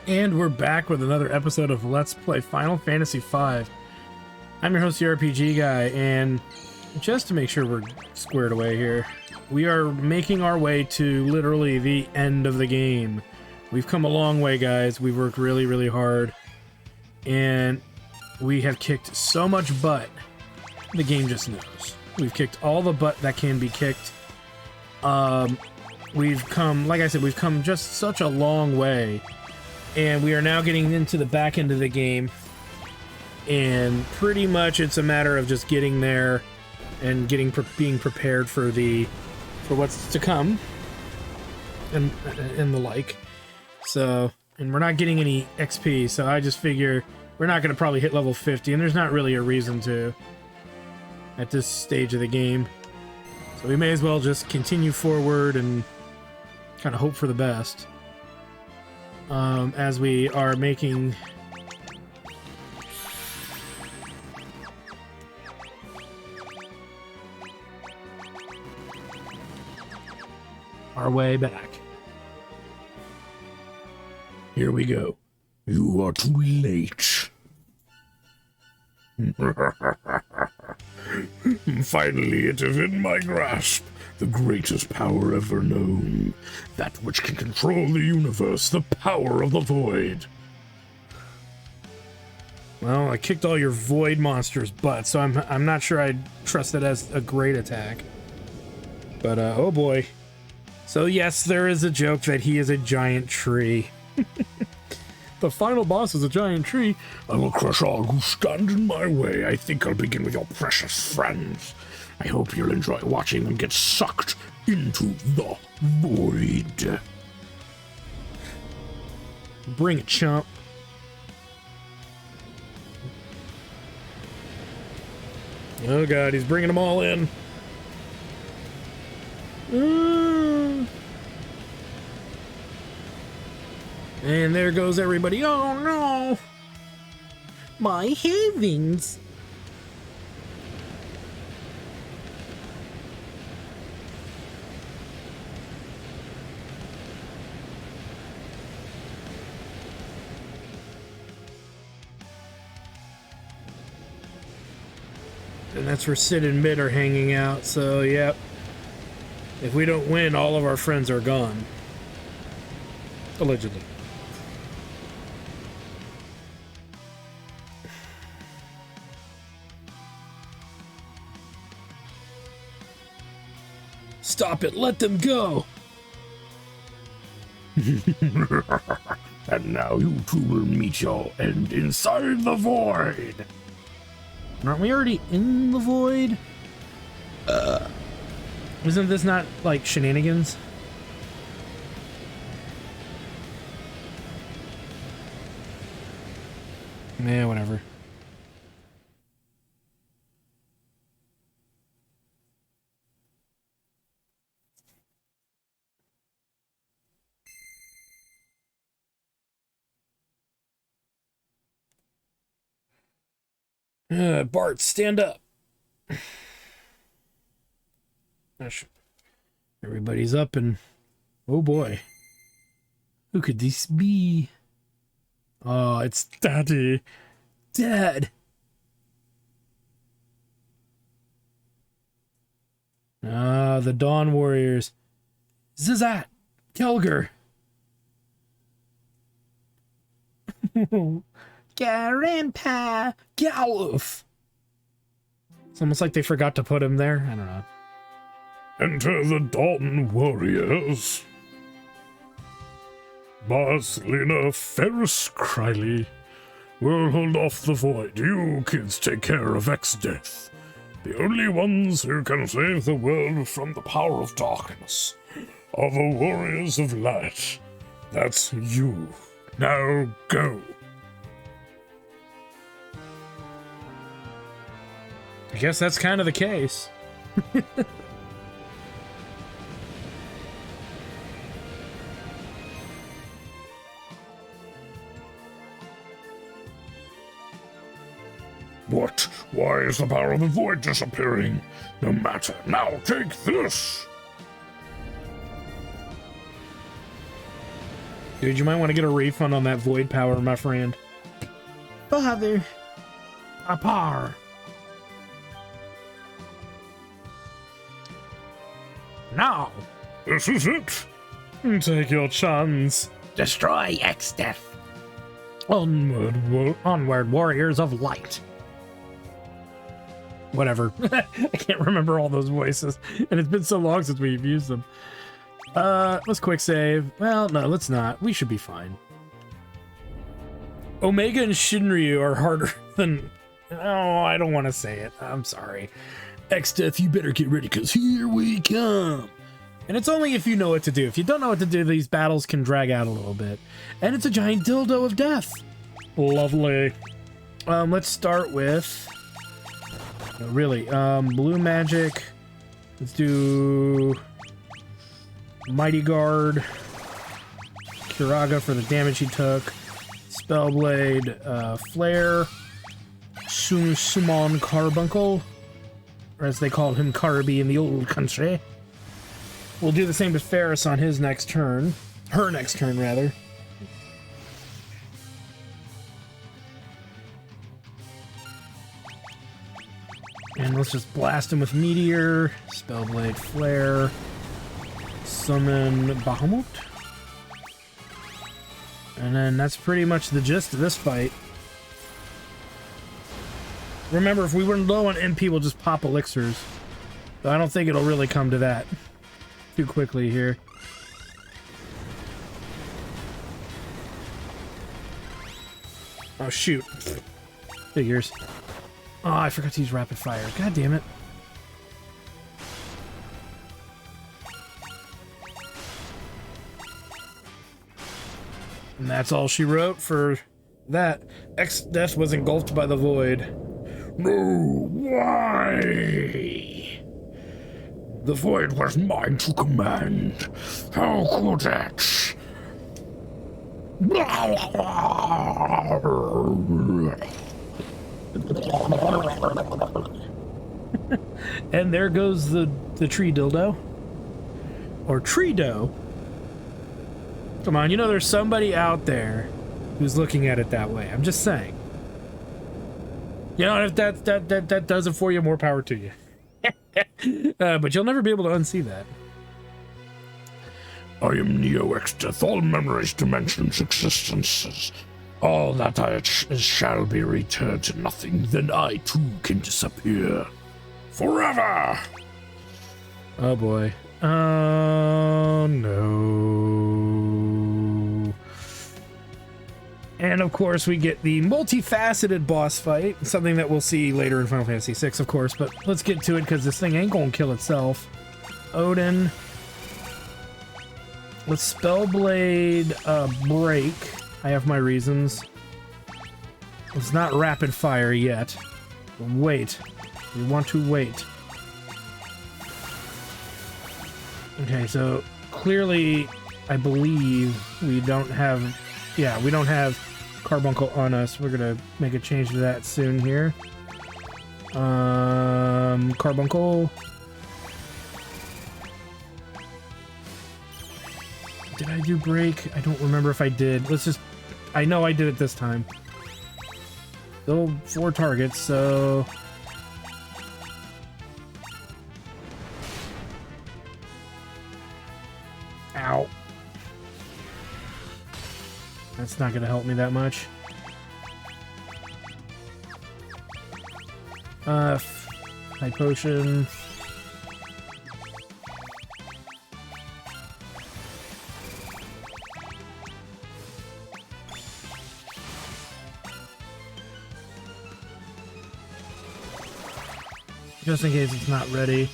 And we're back with another episode of Let's Play Final Fantasy V. I'm your host, the RPG guy, and just to make sure we're squared away here, we are making our way to literally the end of the game. We've come a long way, guys. We've worked really, really hard, and we have kicked so much butt, the game just knows. We've kicked all the butt that can be kicked. We've come, like I said, we've come just such a long way. And we are now getting into the back end of the game, and pretty much it's a matter of just getting there and being prepared for what's to come and the like. So, and we're not getting any XP, so I just figure we're not going to probably hit level 50, and there's not really a reason to at this stage of the game. So we may as well just continue forward and kind of hope for the best. As we are making our way back. Here we go. You are too late. Finally, it is in my grasp. The greatest power ever known. That which can control the universe, the power of the void. Well, I kicked all your void monsters' butts, so I'm not sure I'd trust it as a great attack. But, oh boy. So yes, there is a joke that he is a giant tree. The final boss is a giant tree. I will crush all who stand in my way. I think I'll begin with your precious friends. I hope you'll enjoy watching them get sucked into the void. Bring it, chump. Oh god, he's bringing them all in. And there goes everybody. Oh no! My heavens! And that's where Sid and Mid are hanging out, so yep. If we don't win, all of our friends are gone. Allegedly. Stop it, let them go! And now you two will meet your end inside the void. Aren't we already in the void? Isn't this not like shenanigans? Yeah, whatever. Bart, stand up. Everybody's up and... oh boy. Who could this be? Oh, it's Daddy. Dad. Ah, the Dawn Warriors. Zizat. Kelger. Grandpa Galluf. It's almost like they forgot to put him there. I don't know. Enter the Dawn Warriors. Boss, Lena, Ferris, Criley. We'll hold off the void. You kids take care of ExDeath. The only ones who can save the world from the power of darkness are the Warriors of Light. That's you. Now go. I guess that's kind of the case. What? Why is the power of the void disappearing? No matter. Now take this! Dude, you might want to get a refund on that void power, my friend. Father. Apar. Now. This is it. Take your chance. Destroy ExDeath. Onward, warriors of light. Whatever. I can't remember all those voices, and it's been so long since we've used them. Let's quick save. Well, no, let's not. We should be fine. Omega and Shinryu are harder than... Oh, I don't want to say it. I'm sorry. ExDeath, you better get ready, because here we come. And it's only if you know what to do. If you don't know what to do, these battles can drag out a little bit. And it's a giant dildo of death. Lovely. Let's start with... No, really. Blue magic. Let's do... Mighty Guard. Kiraga for the damage he took. Spellblade. Flare. Summon Carbuncle. Or as they called him, Carby in the old country. We'll do the same to Ferris on his next turn. Her next turn, rather. And let's just blast him with Meteor. Spellblade Flare. Summon Bahamut. And then that's pretty much the gist of this fight. Remember, if we were low on MP, we'll just pop elixirs. But I don't think it'll really come to that too quickly here. Oh, shoot. Figures. Oh, I forgot to use rapid fire. God damn it. And that's all she wrote for that. ExDeath was engulfed by the void. No, why? The void was mine to command. How could it? And there goes the tree dildo. Or tree dough. Come on, you know there's somebody out there who's looking at it that way. I'm just saying. You know, if that does it for you, more power to you. But you'll never be able to unsee that. I am Neo ExDeath, all memories, dimensions, existences. All that shall be returned to nothing, then I too can disappear. Forever! Oh boy. Oh no. And of course we get the multifaceted boss fight, something that we'll see later in Final Fantasy VI, of course, but let's get to it because this thing ain't gonna kill itself. Odin. Let's Spellblade break. I have my reasons. It's not rapid fire yet. Wait. We want to wait. Okay, so clearly I believe we don't have... Yeah, we don't have Carbuncle on us. We're gonna make a change to that soon here. Carbuncle. Did I do break? I don't remember if I did. Let's just... I know I did it this time. Still 4 targets, so... Ow. That's not gonna help me that much. High potion. Just in case it's not ready.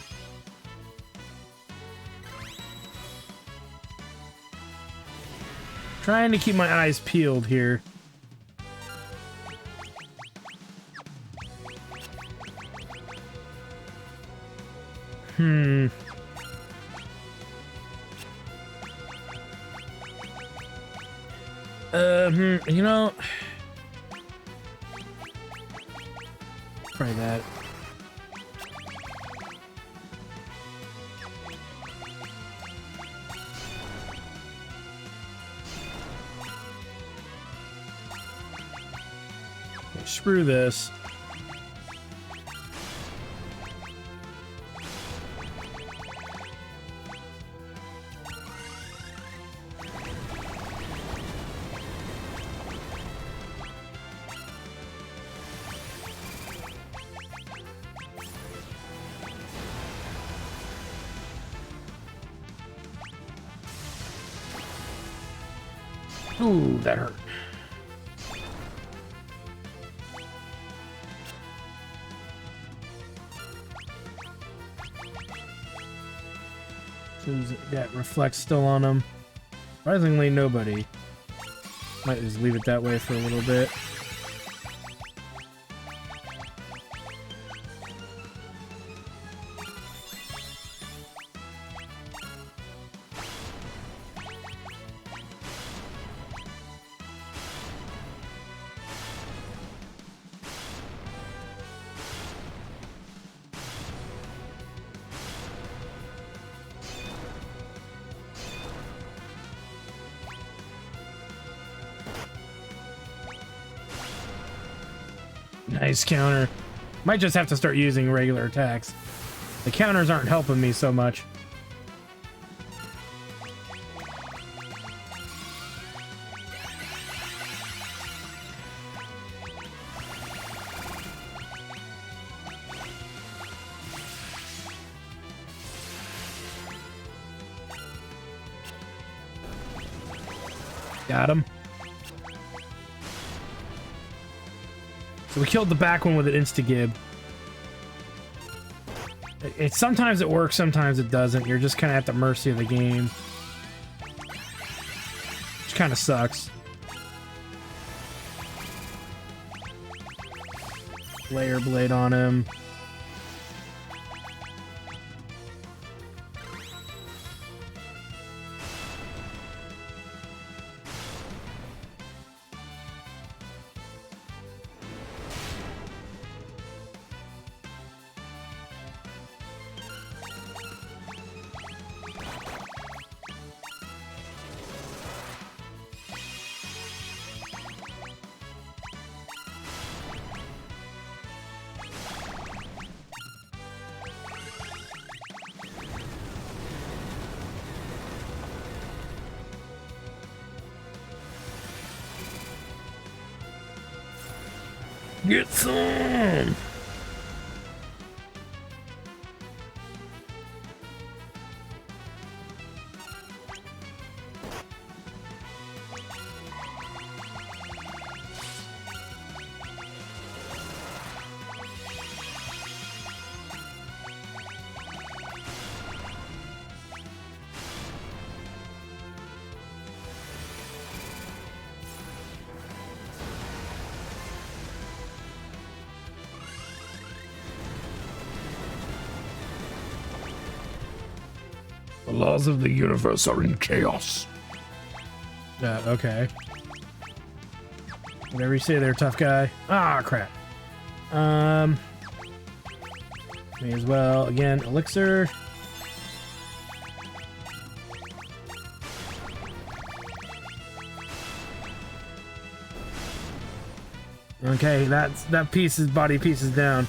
Trying to keep my eyes peeled here. You know, try that. Screw this. Ooh, that hurt. That reflects still on him. Surprisingly, nobody. Might just leave it that way for a little bit. Nice counter. Might just have to start using regular attacks. The counters aren't helping me so much. Got him. So we killed the back one with an insta-gib. Sometimes it works, sometimes it doesn't. You're just kind of at the mercy of the game. Which kind of sucks. Layer blade on him. Get some! The laws of the universe are in chaos. Okay. Whatever you say there, tough guy. Ah, crap. May as well, again, elixir. Okay, that body piece is down,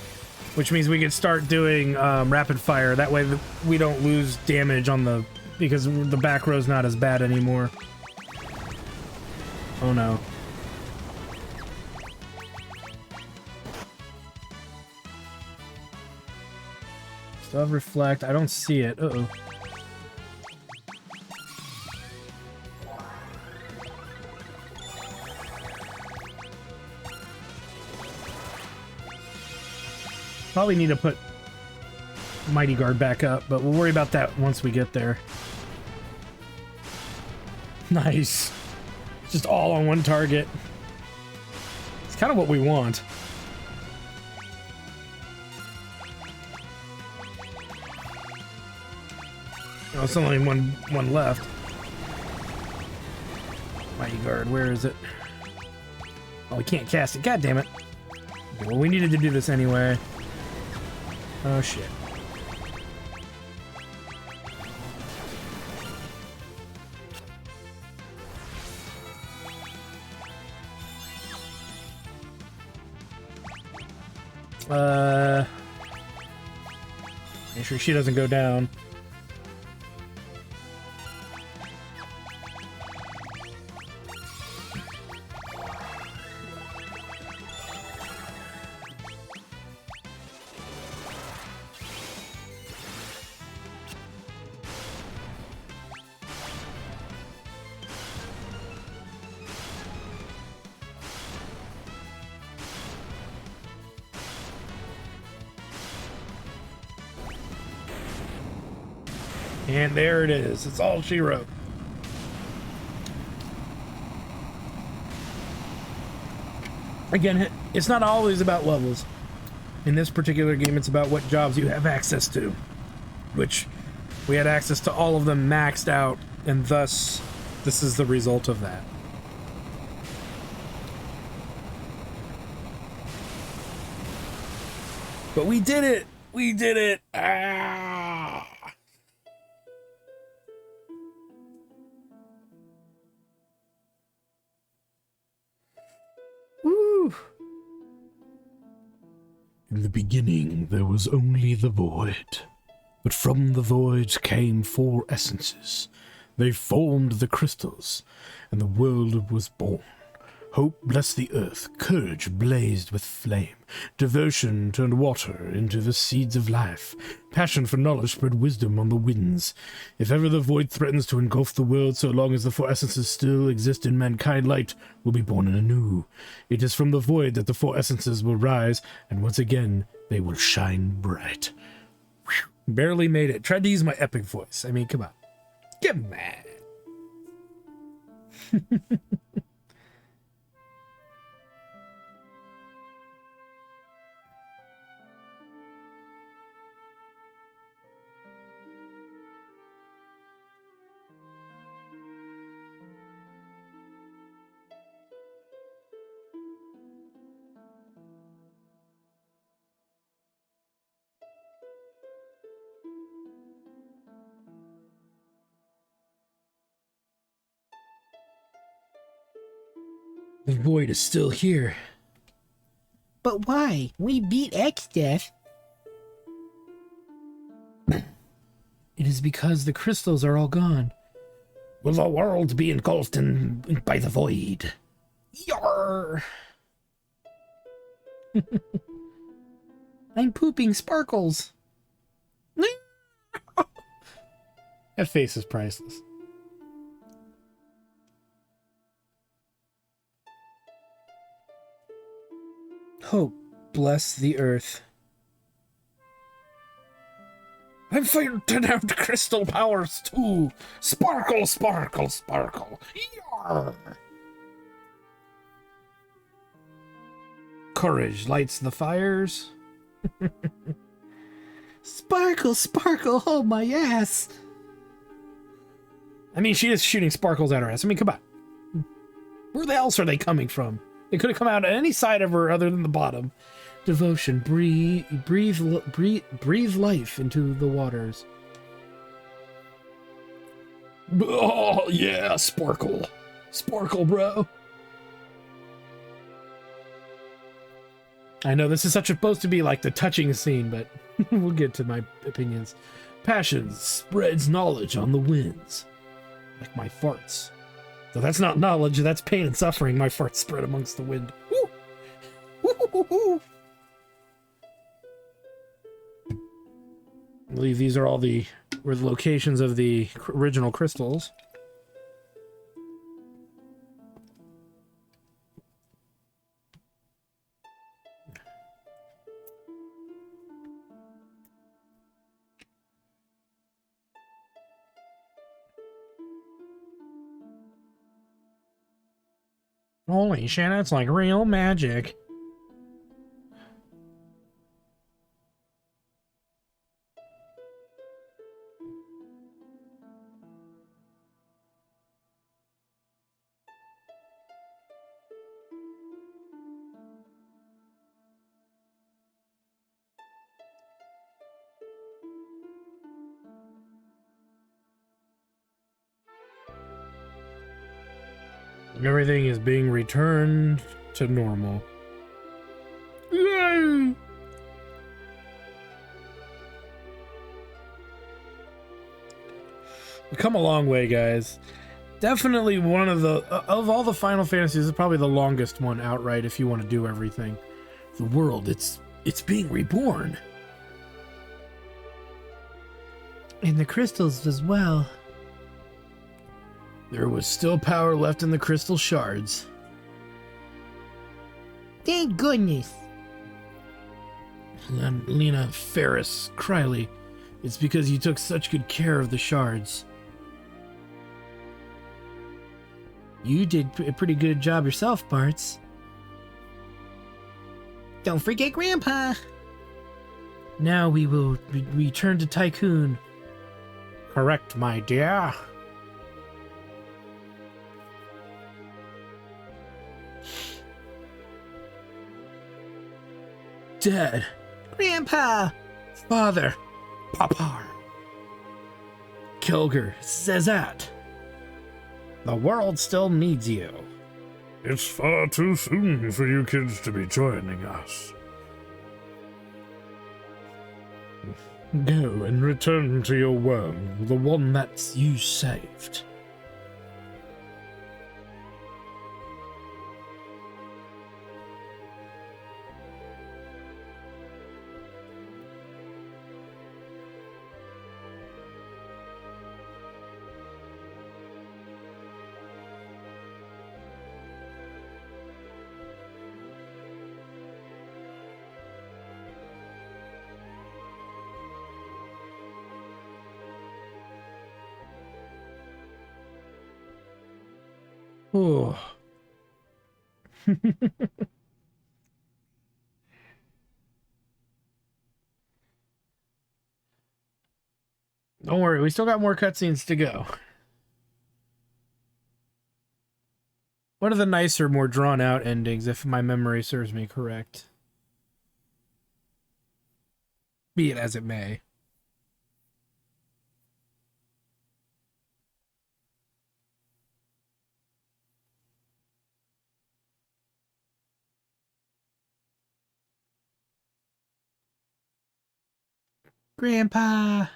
which means we can start doing rapid fire. That way we don't lose damage on the, because the back row's not as bad anymore. Oh no. Still have reflect. I don't see it. Uh-oh. Probably need to put Mighty Guard back up, but we'll worry about that once we get there. Nice. Just all on one target. It's kind of what we want. Oh, it's only one left. Mighty Guard, where is it? Oh, we can't cast it. God damn it. Okay, well, we needed to do this anyway. Oh shit. Make sure she doesn't go down. And there it is. It's all she wrote. Again, it's not always about levels. In this particular game, it's about what jobs you have access to. Which, we had access to all of them maxed out, and thus, this is the result of that. But we did it! We did it! Ah! Woo! In the beginning, there was only the void. But from the void came 4 essences. They formed the crystals, and the world was born. Hope blessed the earth, courage blazed with flame, devotion turned water into the seeds of life, passion for knowledge spread wisdom on the winds. If ever the void threatens to engulf the world, so long as the 4 essences still exist in mankind, light will be born anew. It is from the void that the 4 essences will rise, and once again they will shine bright. Whew. Barely made it. Tried to use my epic voice. I mean, come on. Get mad. The void is still here. But why? We beat ExDeath. It is because the crystals are all gone. Will the world be engulfed by the void? Yarr! I'm pooping sparkles. That face is priceless. Hope bless the earth. I'm fired to down crystal powers too. Sparkle, sparkle, sparkle. Yarr! Courage lights the fires. Sparkle, sparkle, hold my ass. I mean, she is shooting sparkles at her ass. I mean, come on. Where the else are they coming from? They could have come out at any side of her other than the bottom. Devotion, breathe life into the waters. Oh, yeah, sparkle. Sparkle, bro. I know this is supposed to be like the touching scene, but we'll get to my opinions. Passion spreads knowledge on the winds. Like my farts. So that's not knowledge, that's pain and suffering. My farts spread amongst the wind. Woo! Woo-hoo-hoo-hoo! I believe these are all the locations of the original crystals. Holy shit, that's like real magic. Everything is being returned to normal. Yay! come a long way, guys. Definitely one of the of all the Final Fantasies, this is probably the longest one outright if you want to do everything. The world, it's being reborn. And the crystals as well. There was still power left in the crystal shards. Thank goodness. Lena, Ferris, Criley, it's because you took such good care of the shards. You did a pretty good job yourself, Bartz. Don't forget Grandpa. Now we will return to Tycoon. Correct, my dear. Dad. Grandpa. Father. Papa. Kilger. Zezat. The world still needs you. It's far too soon for you kids to be joining us. Go and return to your world, the one that you saved. Oh. Don't worry, we still got more cutscenes to go. One of the nicer, more drawn-out endings, if my memory serves me correct. Be it as it may. Grandpa.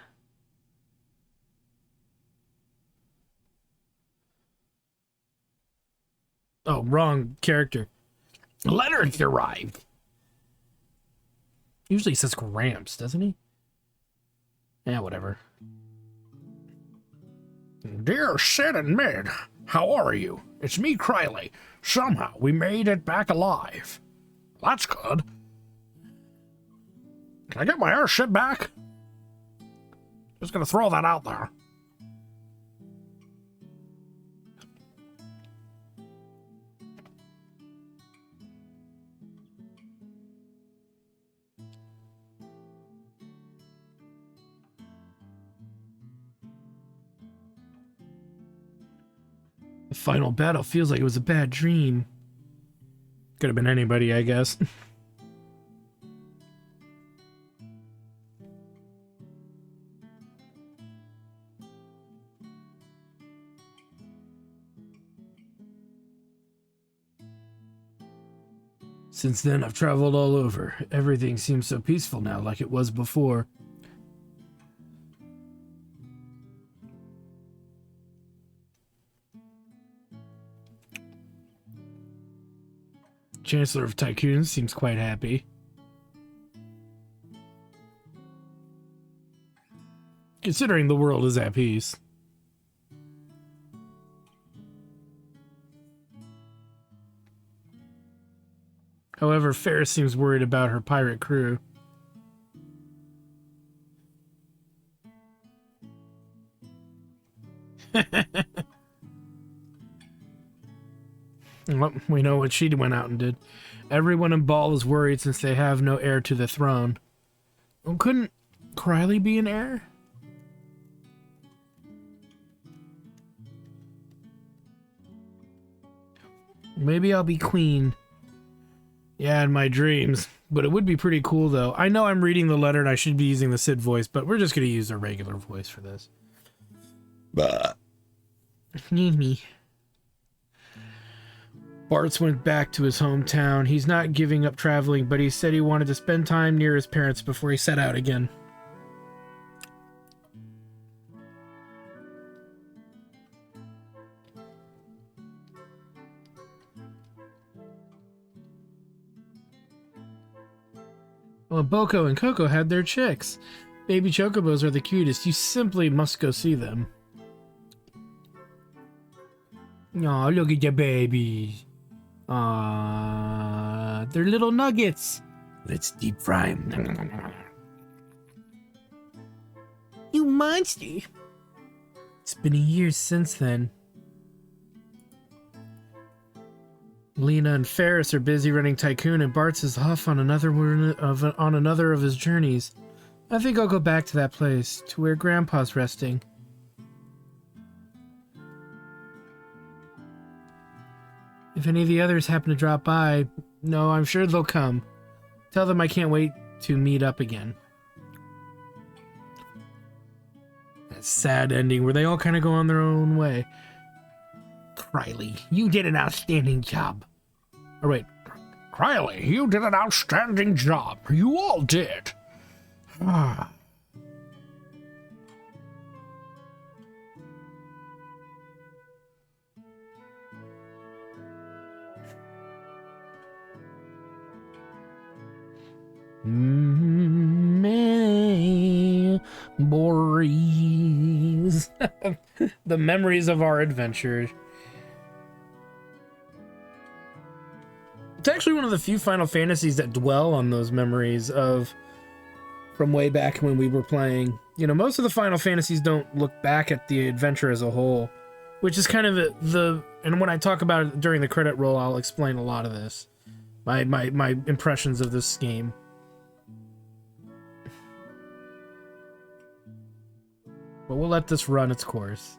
Oh, wrong character. A letter has arrived. Usually he says Gramps, doesn't he? Yeah, whatever. Dear Sid and Mid, how are you? It's me, Criley. Somehow we made it back alive. That's good. Can I get my airship back? Just gonna throw that out there. The final battle feels like it was a bad dream. Could have been anybody, I guess. Since then, I've traveled all over. Everything seems so peaceful now, like it was before. Chancellor of Tycoon seems quite happy. Considering the world is at peace. However, Ferris seems worried about her pirate crew. Well, we know what she went out and did. Everyone in Ball is worried since they have no heir to the throne. Well, couldn't Criley be an heir? Maybe I'll be queen. Yeah, in my dreams. But it would be pretty cool, though. I know I'm reading the letter and I should be using the Sid voice, but we're just going to use a regular voice for this. Need me. Bartz went back to his hometown. He's not giving up traveling, but he said he wanted to spend time near his parents before he set out again. Well, Boko and Coco had their chicks. Baby chocobos are the cutest. You simply must go see them. Aw, look at the babies. Aw, they're little nuggets. Let's deep fry them. You monster. It's been a year since then. Lena and Ferris are busy running Tycoon, and Bart's is off on another of his journeys. I think I'll go back to that place, to where Grandpa's resting. If any of the others happen to drop by, no, I'm sure they'll come. Tell them I can't wait to meet up again. That sad ending where they all kind of go on their own way. Riley, you did an outstanding job. Oh, wait. Riley, you did an outstanding job. You all did. Ah. Memories. The memories of our adventures. It's actually one of the few Final Fantasies that dwell on those memories of from way back when we were playing. You know, most of the Final Fantasies don't look back at the adventure as a whole, which is kind of and when I talk about it during the credit roll, I'll explain a lot of this. My impressions of this game. But we'll let this run its course.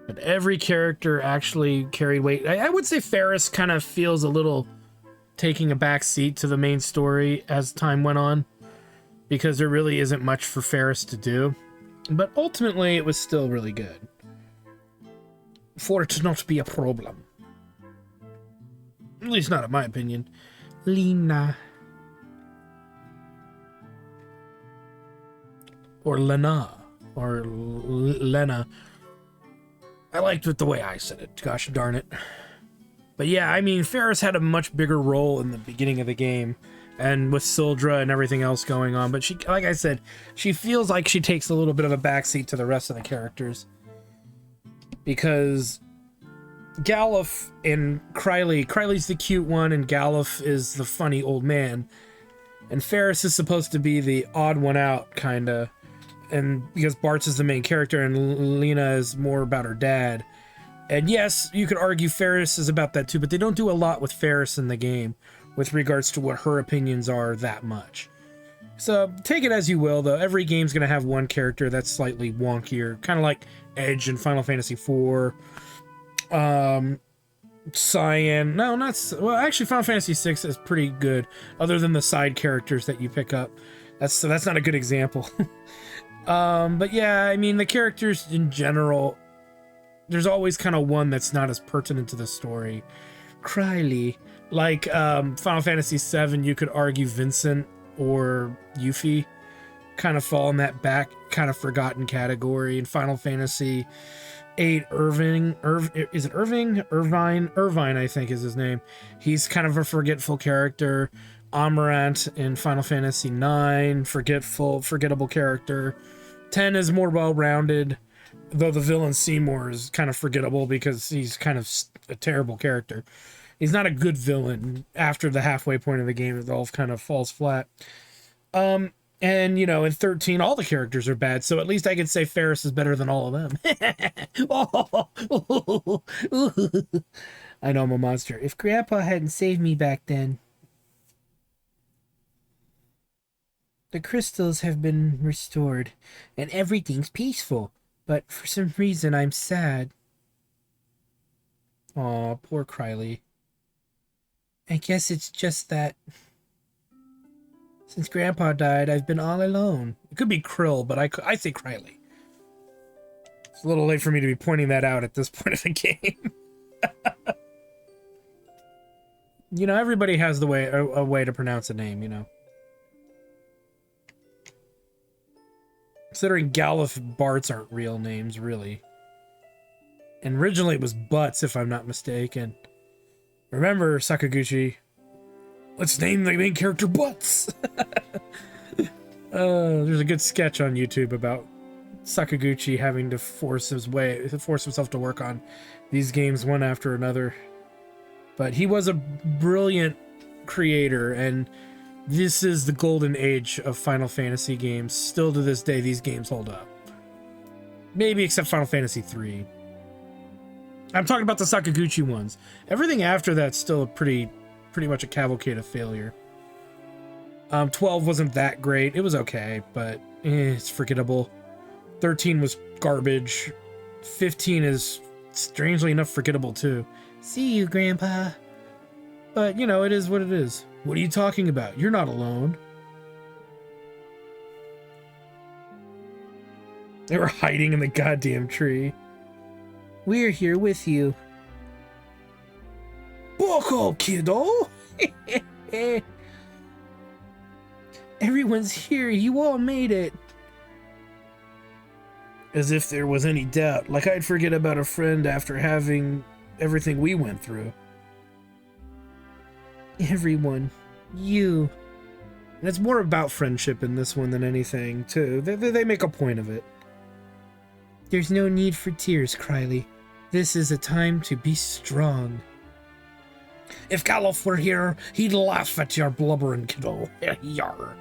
But every character actually carried weight. I would say Ferris kind of feels a little taking a back seat to the main story as time went on, because there really isn't much for Ferris to do. But ultimately, it was still really good. For it to not be a problem. At least not in my opinion. Lena. Or Lena. Or Lena. I liked it the way I said it. Gosh darn it. But yeah, I mean, Ferris had a much bigger role in the beginning of the game, and with Sildra and everything else going on. But she, like I said, she feels like she takes a little bit of a backseat to the rest of the characters. Because Galuf and Kryle's the cute one, and Galuf is the funny old man. And Ferris is supposed to be the odd one out, kinda. And because Bart's is the main character and Lena is more about her dad. And yes, you could argue Ferris is about that too, but they don't do a lot with Ferris in the game with regards to what her opinions are that much. So take it as you will, though. Every game's going to have one character that's slightly wonkier, kind of like Edge in Final Fantasy IV. Cyan. No, not... Well, actually, Final Fantasy VI is pretty good, other than the side characters that you pick up. That's not a good example. But yeah, I mean, the characters in general, there's always kind of one that's not as pertinent to the story. Cryley. Like, Final Fantasy VII, you could argue Vincent or Yuffie kind of fall in that back, kind of forgotten category. In Final Fantasy VIII, Irvine, I think is his name. He's kind of a forgetful character. Amarant in Final Fantasy IX, forgettable character. 10 is more well-rounded, though the villain Seymour is kind of forgettable because he's kind of a terrible character. He's not a good villain. After the halfway point of the game, it all kind of falls flat. And, you know, in 13, all the characters are bad, so at least I could say Ferris is better than all of them. I know I'm a monster. If Grandpa hadn't saved me back then... The crystals have been restored, and everything's peaceful, but for some reason I'm sad. Aw, poor Cryley. I guess it's just that... Since Grandpa died, I've been all alone. It could be Krill, but I say Cryley. It's a little late for me to be pointing that out at this point of the game. You know, everybody has a way to pronounce a name, you know. Considering Galuf and Bart's aren't real names, really. And originally it was Butts, if I'm not mistaken. Remember, Sakaguchi. Let's name the main character Butts. There's a good sketch on YouTube about Sakaguchi having to force himself to work on these games one after another. But he was a brilliant creator, and this is the golden age of Final Fantasy games. Still to this day, these games hold up. Maybe except Final Fantasy 3. I'm talking about the Sakaguchi ones. Everything after that's still pretty much a cavalcade of failure. 12 wasn't that great. It was okay, but it's forgettable. 13 was garbage. 15 is strangely enough forgettable too. See you, Grandpa. But, you know, it is what it is. What are you talking about? You're not alone. They were hiding in the goddamn tree. We're here with you. Buckle, kiddo! Everyone's here. You all made it. As if there was any doubt. Like I'd forget about a friend after having everything we went through. Everyone. You. And it's more about friendship in this one than anything, too. They make a point of it. There's no need for tears, Criley. This is a time to be strong. If Galof were here, he'd laugh at your blubbering, kiddo. Yar.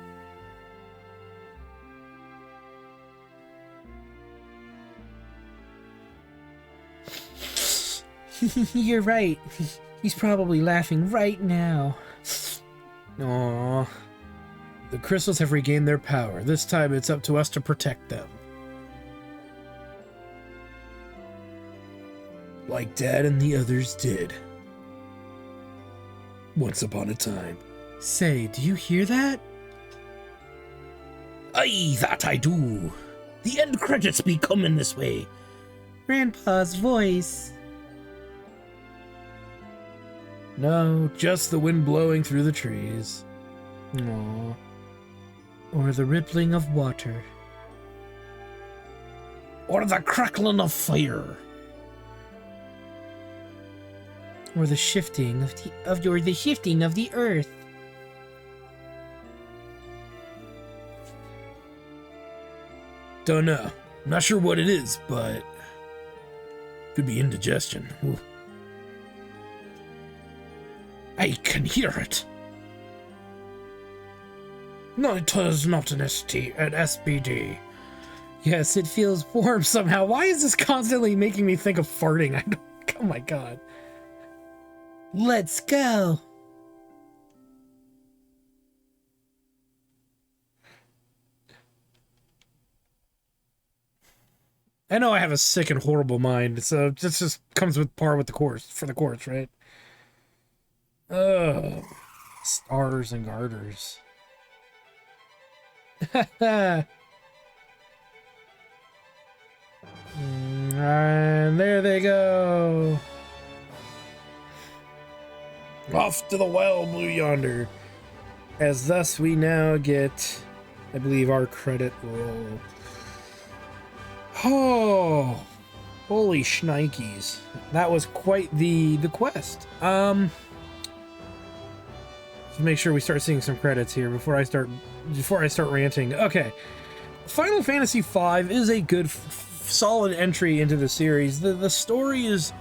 You're right. He's probably laughing right now. Aww. The crystals have regained their power. This time it's up to us to protect them. Like Dad and the others did. Once upon a time. Say, do you hear that? Aye, that I do. The end credits be coming this way. Grandpa's voice. No, just the wind blowing through the trees. Aww. Or the rippling of water. Or the crackling of fire. Or the shifting of the shifting of the earth. Don't know. Not sure what it is, but could be indigestion. Ooh. I can hear it. No, it is not an SBD. Yes, it feels warm somehow. Why is this constantly making me think of farting? Oh my god. Let's go. I know I have a sick and horrible mind, so this just comes with par with the course, for the course, right? Stars and garters. And there they go. Off to the well blue yonder. As thus we now get, I believe, our credit roll. Oh, holy shnikes. That was quite the quest. Let's make sure we start seeing some credits here before I start ranting. Okay. Final Fantasy V is a good solid entry into the series. The story is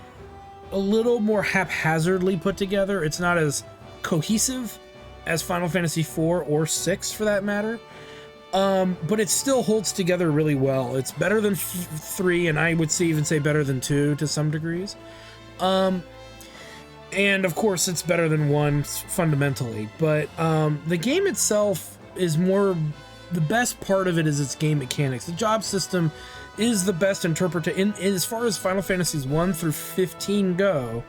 a little more haphazardly put together. It's not as cohesive as Final Fantasy IV or VI for that matter. But it still holds together really well. It's better than 3, and I would even say better than 2 to some degrees. And of course it's better than 1 fundamentally, but the game itself is more, the best part of it is its game mechanics. The job system is the best interpretation as far as Final Fantasies 1 through 15 go.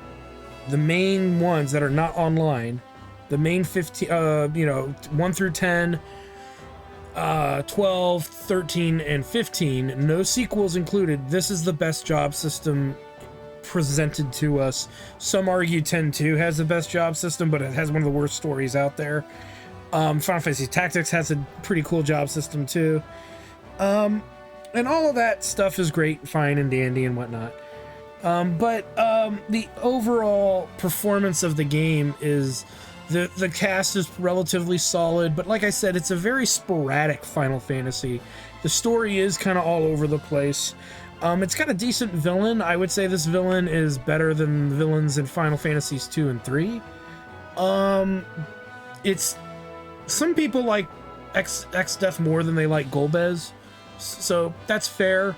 The main ones that are not online, the main 15, 1 through 10, 12, 13, and 15, no sequels included. This is the best job system presented to us. Some argue 10-2 has the best job system, but it has one of the worst stories out there. Final Fantasy Tactics has a pretty cool job system too. And all of that stuff is great, fine and dandy and whatnot. But the overall performance of the game is The cast is relatively solid, but like I said, it's a very sporadic Final Fantasy. The story is kind of all over the place. It's got a decent villain. I would say this villain is better than the villains in Final Fantasies 2 and 3. It's some people like ExDeath more than they like Golbez, so that's fair.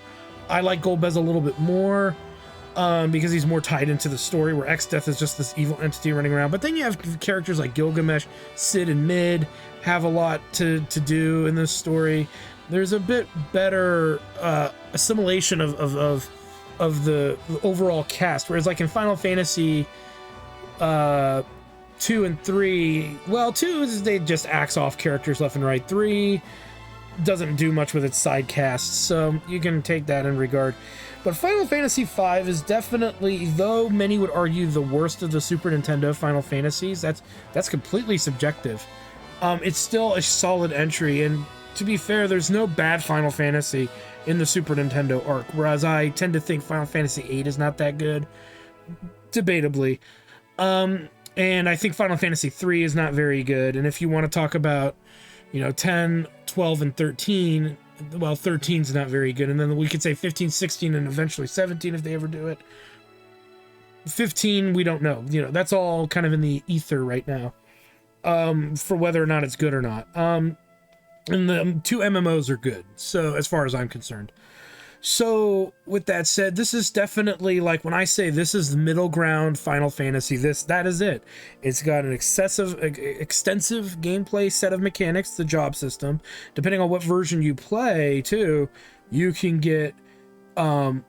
I like Golbez a little bit more. Because he's more tied into the story, where ExDeath is just this evil entity running around. But then you have characters like Gilgamesh, Sid, and Mid have a lot to do in this story. There's a bit better assimilation of the overall cast, whereas like in Final Fantasy 2 and 3, well, 2 is they just axe off characters left and right. 3 doesn't do much with its side casts, so you can take that in regard. But Final Fantasy V is definitely, though many would argue, the worst of the Super Nintendo Final Fantasies. That's completely subjective. It's still a solid entry, and to be fair, there's no bad Final Fantasy in the Super Nintendo arc, whereas I tend to think Final Fantasy VIII is not that good, debatably. And I think Final Fantasy III is not very good, and if you want to talk about, 10, 12, and 13... well, 13's not very good, and then we could say 15, 16, and eventually 17 if they ever do it. 15, we don't know. That's all kind of in the ether right now, for whether or not it's good or not. And the 2 MMOs are good, so as far as I'm concerned. So with that said, this is definitely, like, when I say this is the middle ground Final Fantasy, that is it. It's got an extensive gameplay set of mechanics, the job system. Depending on what version you play, too, you can get a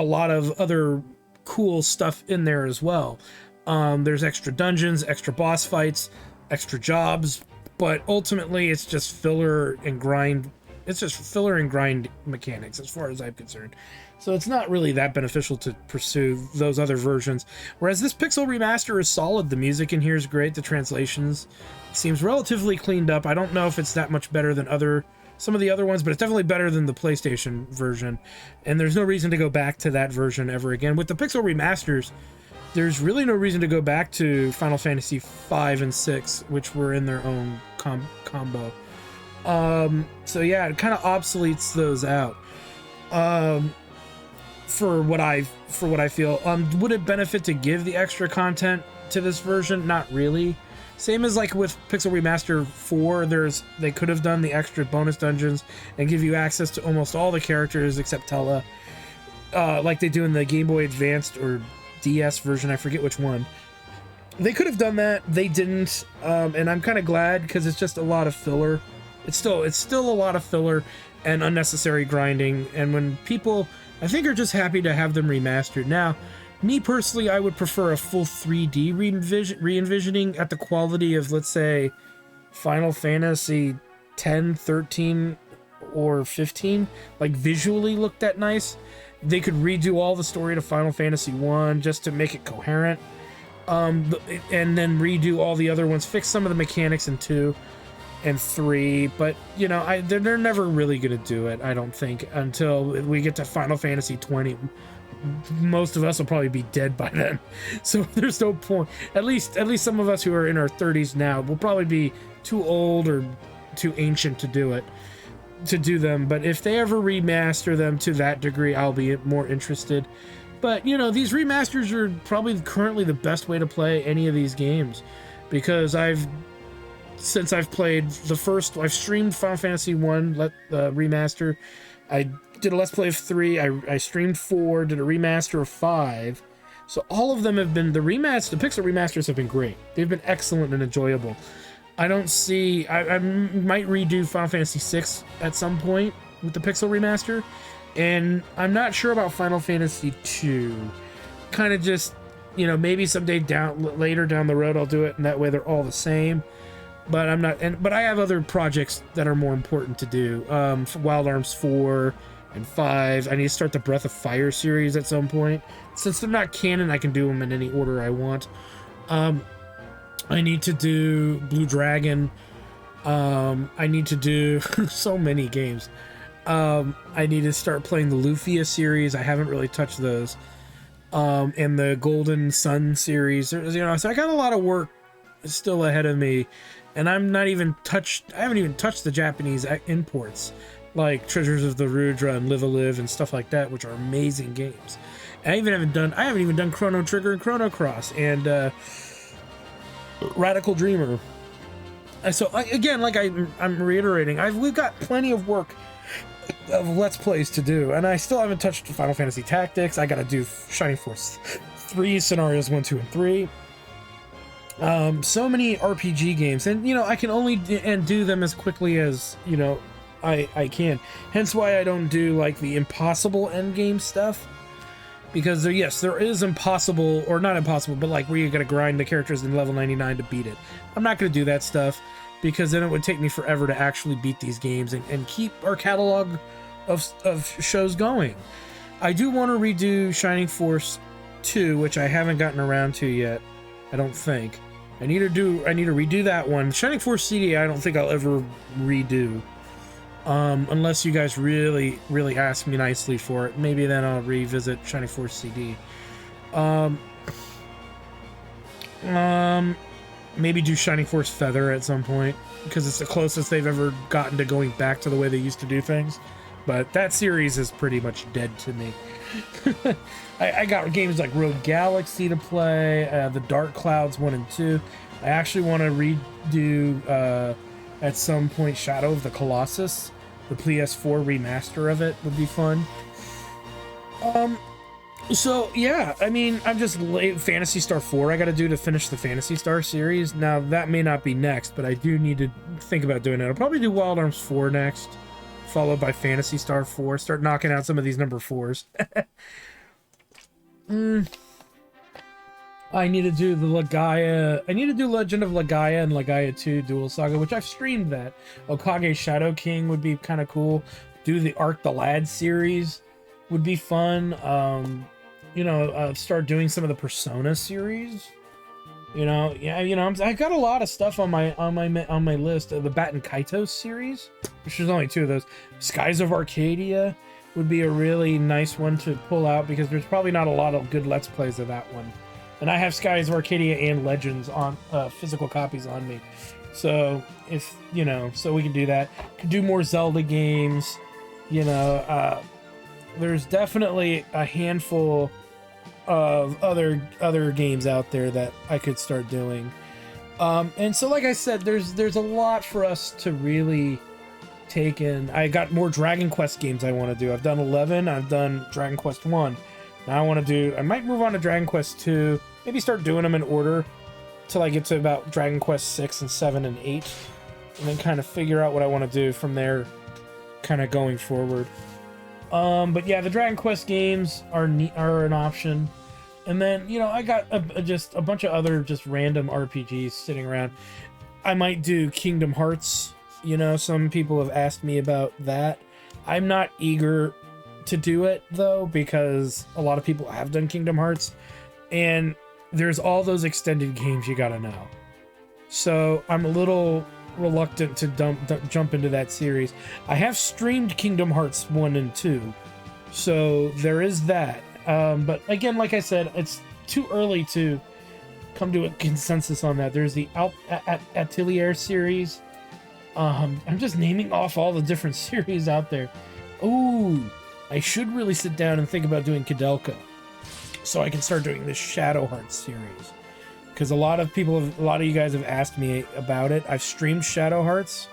lot of other cool stuff in there as well. There's extra dungeons, extra boss fights, extra jobs, but ultimately it's just filler and grind. It's just filler and grind mechanics as far as I'm concerned. So it's not really that beneficial to pursue those other versions. Whereas this Pixel Remaster is solid. The music in here is great. The translations seems relatively cleaned up. I don't know if it's that much better than some of the other ones, but it's definitely better than the PlayStation version. And there's no reason to go back to that version ever again. With the Pixel Remasters, there's really no reason to go back to Final Fantasy 5 and 6, which were in their own combo. So yeah, it kind of obsoletes those out. For what I feel, would it benefit to give the extra content to this version? Not really. Same as like with Pixel Remaster 4, they could have done the extra bonus dungeons and give you access to almost all the characters except Tella, like they do in the Game Boy Advanced or DS version. I forget which one. They could have done that. They didn't, and I'm kind of glad, because it's just a lot of filler. It's still a lot of filler and unnecessary grinding, and when people, I think, are just happy to have them remastered. Now, me personally, I would prefer a full 3D re-envisioning at the quality of, let's say, Final Fantasy 10, 13, or 15. Like, visually looked that nice. They could redo all the story to Final Fantasy 1 just to make it coherent, and then redo all the other ones, fix some of the mechanics in 2 and 3, but they're never really gonna do it, I don't think, until we get to Final Fantasy 20. Most of us will probably be dead by then, so there's no point. At least some of us who are in our 30s now will probably be too old or too ancient to do them. But if they ever remaster them to that degree, I'll be more interested. But these remasters are probably currently the best way to play any of these games, because since I've played the first, I've streamed Final Fantasy 1 remaster. I did a Let's Play of 3. I streamed 4, did a remaster of 5. So all of them have been, the Pixel remasters have been great. They've been excellent and enjoyable. I don't see, I might redo Final Fantasy 6 at some point with the Pixel remaster. And I'm not sure about Final Fantasy 2. Kind of just, maybe someday later down the road I'll do it, and that way they're all the same. But I'm not, but I have other projects that are more important to do. Wild Arms 4 and 5. I need to start the Breath of Fire series at some point. Since they're not canon, I can do them in any order I want. I need to do Blue Dragon. I need to do so many games. I need to start playing the Lufia series. I haven't really touched those. And the Golden Sun series. So I got a lot of work still ahead of me, and I haven't even touched the Japanese imports like Treasures of the Rudra and Live a Live and stuff like that, which are amazing games. I haven't even done Chrono Trigger and Chrono Cross and Radical Dreamer. So again, like I'm reiterating, we've got plenty of work of Let's Plays to do, and I still haven't touched Final Fantasy Tactics. I gotta do Shining Force 3, Scenarios 1, 2, and 3. So many RPG games, and I can only do them as quickly as I can. Hence why I don't do like the impossible endgame stuff, because there is impossible, or not impossible, but like where you gotta grind the characters in level 99 to beat it. I'm not gonna do that stuff, because then it would take me forever to actually beat these games and keep our catalog of shows going. I do want to redo Shining Force 2, which I haven't gotten around to yet, I don't think. I need to redo that one. Shining Force CD, I don't think I'll ever redo. Unless you guys really, really ask me nicely for it. Maybe then I'll revisit Shining Force CD. Maybe do Shining Force Feather at some point, because it's the closest they've ever gotten to going back to the way they used to do things. But that series is pretty much dead to me. I got games like Rogue Galaxy to play, the Dark Clouds 1 and 2. I actually want to redo, at some point, Shadow of the Colossus. The PS4 remaster of it would be fun. So, yeah, I mean, I'm just late. Phantasy Star 4 I gotta do to finish the Phantasy Star series. Now, that may not be next, but I do need to think about doing it. I'll probably do Wild Arms 4 next, followed by Phantasy Star 4. Start knocking out some of these number 4s. I need to do the Legaia. I need to do Legend of Legaia and Legaia 2 Dual Saga, which I've streamed that. Okage Shadow King would be kind of cool. Do the Arc the Lad series would be fun. Start doing some of the Persona series. I got a lot of stuff on my list. The Batten Kaitos series, which there's only 2 of those. Skies of Arcadia would be a really nice one to pull out, because there's probably not a lot of good Let's Plays of that one. And I have Skies of Arcadia and Legends on physical copies on me. So so we can do that. Could do more Zelda games. There's definitely a handful of other games out there that I could start doing. And so, like I said, there's a lot for us to really take in. I got more Dragon Quest games I want to do. I've done 11. I've done Dragon Quest 1. Now I might move on to Dragon Quest 2. Maybe start doing them in order till I get to about Dragon Quest 6 and 7 and 8. And then kind of figure out what I want to do from there, kind of going forward. But yeah, the Dragon Quest games are an option. And then, I got just a bunch of other just random RPGs sitting around. I might do Kingdom Hearts. Some people have asked me about that. I'm not eager to do it, though, because a lot of people have done Kingdom Hearts. And there's all those extended games you gotta know. So I'm a little reluctant to jump into that series. I have streamed Kingdom Hearts 1 and 2. So there is that. But again, like I said, it's too early to come to a consensus on that. There's the Atelier series. I'm just naming off all the different series out there. Ooh, I should really sit down and think about doing Kudelka, so I can start doing this Shadow Hearts series. Because a lot of you guys have asked me about it. I've streamed Shadow Hearts,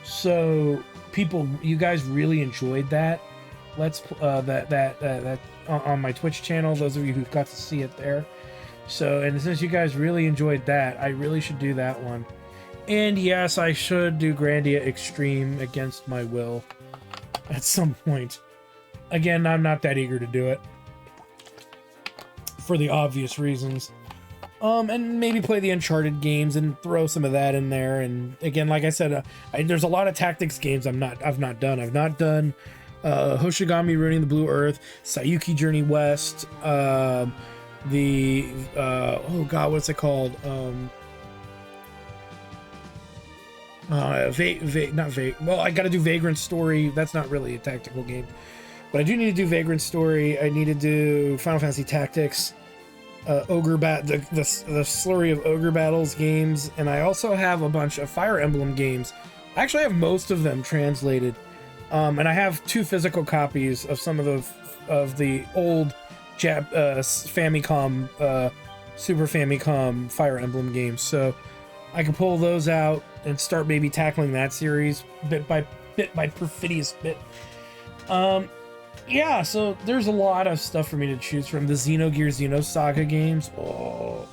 so you guys really enjoyed that. That on my Twitch channel. Those of you who got to see it there. So, and since you guys really enjoyed that, I really should do that one. And yes, I should do Grandia Extreme against my will at some point. Again, I'm not that eager to do it, for the obvious reasons. And maybe play the Uncharted games and throw some of that in there. And again, like I said, there's a lot of tactics games I've not done. I've not done Hoshigami Ruining the Blue Earth, Sayuki Journey West, oh god, what's it called? Well, I gotta do Vagrant Story. That's not really a tactical game, but I do need to do Vagrant Story. I need to do Final Fantasy Tactics. the slurry of Ogre Battles games, and I also have a bunch of Fire Emblem games. I actually have most of them translated, and I have 2 physical copies of some of the old Famicom, Super Famicom Fire Emblem games. So I can pull those out and start maybe tackling that series bit by perfidious bit. Yeah, so there's a lot of stuff for me to choose from. The Xenogears Xenosaga games. Oh,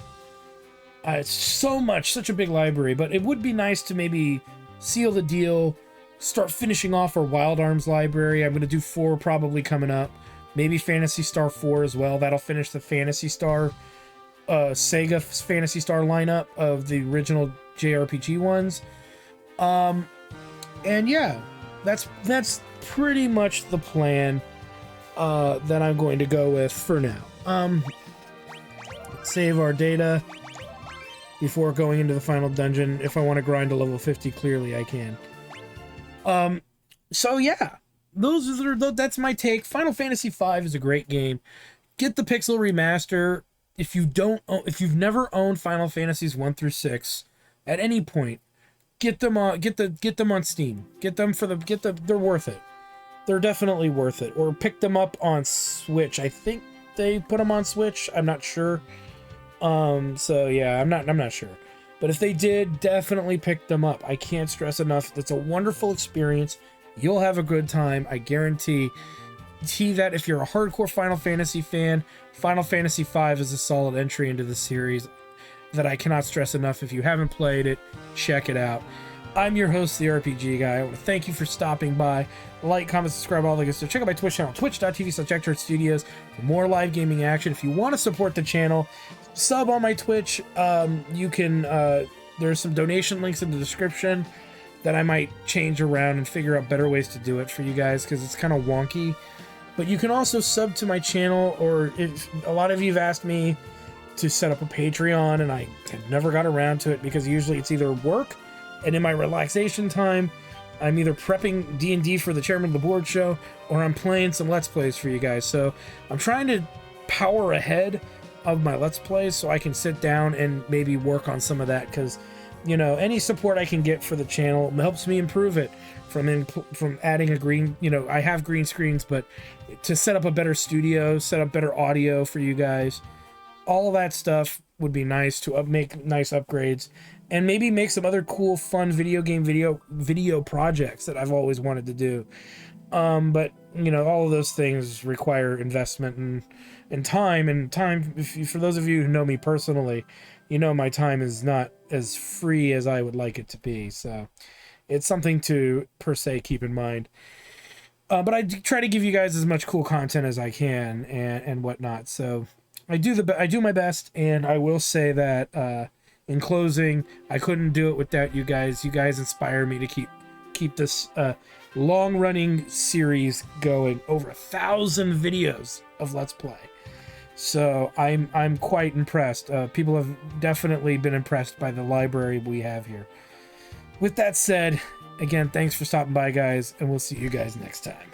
it's such a big library, but it would be nice to maybe seal the deal, start finishing off our Wild Arms library. I'm going to do 4 probably coming up. Maybe Phantasy Star 4 as well. That'll finish the Phantasy Star, Sega Phantasy Star lineup of the original JRPG ones. And yeah, that's pretty much the plan that I'm going to go with for now. Save our data before going into the final dungeon. If I want to grind to level 50, clearly I can. So yeah, that's my take. Final Fantasy V is a great game. Get the Pixel Remaster. If you've never owned Final Fantasies 1 through 6 at any point, get them on Steam. They're worth it. They're definitely worth it. Or pick them up on Switch. I think they put them on Switch. I'm not sure. So yeah, I'm not sure. But if they did, definitely pick them up. I can't stress enough. It's a wonderful experience. You'll have a good time. I guarantee that if you're a hardcore Final Fantasy fan, Final Fantasy V is a solid entry into the series that I cannot stress enough. If you haven't played it, check it out. I'm your host, the RPG Guy. I want to thank you for stopping by. Like, comment, subscribe, all the good stuff. Check out my Twitch channel, twitch.tv/ExDeath for more live gaming action. If you want to support the channel, sub on my Twitch. You can, there's some donation links in the description that I might change around and figure out better ways to do it for you guys, because it's kind of wonky. But you can also sub to my channel, or if a lot of you have asked me to set up a Patreon, and I have never got around to it because usually it's either work, and in my relaxation time, I'm either prepping D&D for the Chairman of the Board show, or I'm playing some Let's Plays for you guys. So I'm trying to power ahead of my Let's Plays so I can sit down and maybe work on some of that, because, you know, any support I can get for the channel helps me improve it. From adding a green, you know, I have green screens, but to set up a better studio, set up better audio for you guys, all of that stuff would be nice to make nice upgrades, and maybe make some other cool, fun video projects that I've always wanted to do. But you know, all of those things require investment and time. And time, for those of you who know me personally, you know my time is not as free as I would like it to be. So it's something to, per se, keep in mind. But I try to give you guys as much cool content as I can and whatnot. So I do my best, and I will say that in closing, I couldn't do it without you guys. You guys inspire me to keep this long-running series going. Over 1,000 videos of Let's Play. So I'm quite impressed. People have definitely been impressed by the library we have here. With that said, again, thanks for stopping by, guys, and we'll see you guys next time.